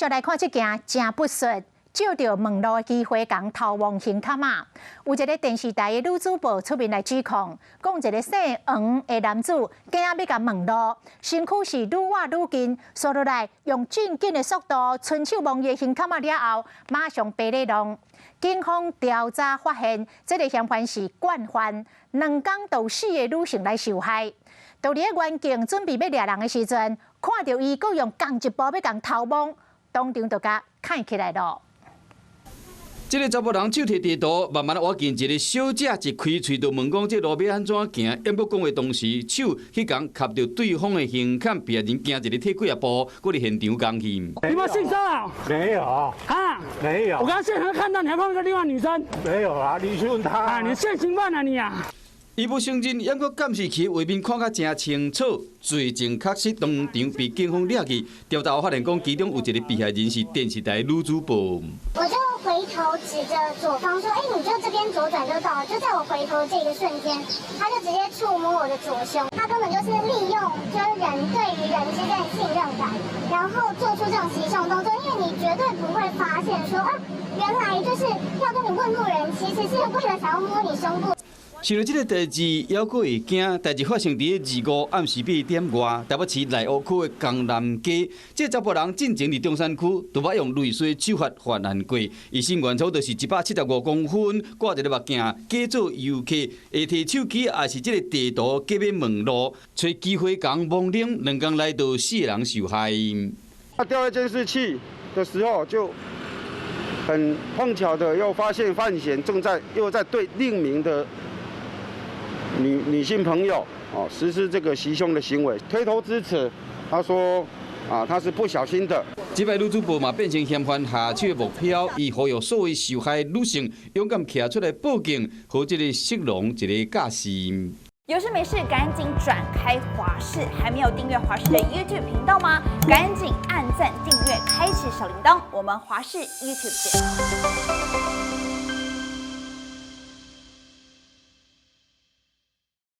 续来看这件真不顺，借着网络机会共偷望刑卡嘛。有一个电视台的女主播出面来指控，讲一个姓黄的男子竟要甲网络，身躯是愈挖愈近，所落来用最紧的速度伸手望伊的刑卡嘛了后，马上被勒弄。警方调查发现，这个嫌犯是惯犯，2天到4个女性来受害。就伫个远景准备要掠人的时阵，看到伊佫用同一步要共偷摸，当场就甲看起来了。这个查甫人手摕地图，慢慢挖近一个小姐，一开喙就问讲：这路要安怎行？要要讲话同时，手去共卡着对方的胸坎，别人行一个退几啊步，搁伫现场讲去。你有没有性骚扰？没有啊，没有。我刚刚现场看到你还碰到另外女生。没有啊，你去问他。啊，你现行犯啊你啊！伊不承认，也搁监视器画面看甲真清楚，罪证确实当场被警方抓去。调查后发现，讲其中有一个被害人是电视台女主播。我就回头指着左方说：“哎，你就这边左转就到了。”就在我回头这个瞬间，他就直接触摸我的左胸，他根本就是利用就是人对于人之间的信任感，然后做出这种袭胸动作，因为你绝对不会发现说啊，原来就是要跟你问路人，其实是为了想要摸你胸部。想到这个代志，还阁会惊。代志发生伫25暗时8点外，台北市内湖区的江南街。这查甫人进前伫中山区，就捌用泪水手法犯案过。伊身高差就是175公分，挂一个目镜，假做游客，下摕手机也是这个地图假面问路，找机会共蒙领，2天来到4个人受害。他调阅监视器的时候，就很碰巧的又发现范闲又在对另名的女性朋友实施这个袭胸的行为，推头之词，他说他是不小心的。这摆女主播嘛变成嫌犯下手的目标，伊呼吁所有受害女性勇敢站出来报警，和这个色狼一个假释。有事没事赶紧转开华视，还没有订阅华视的 YouTube 频道吗？赶紧按赞、订阅、开启小铃铛，我们华视 YouTube 见。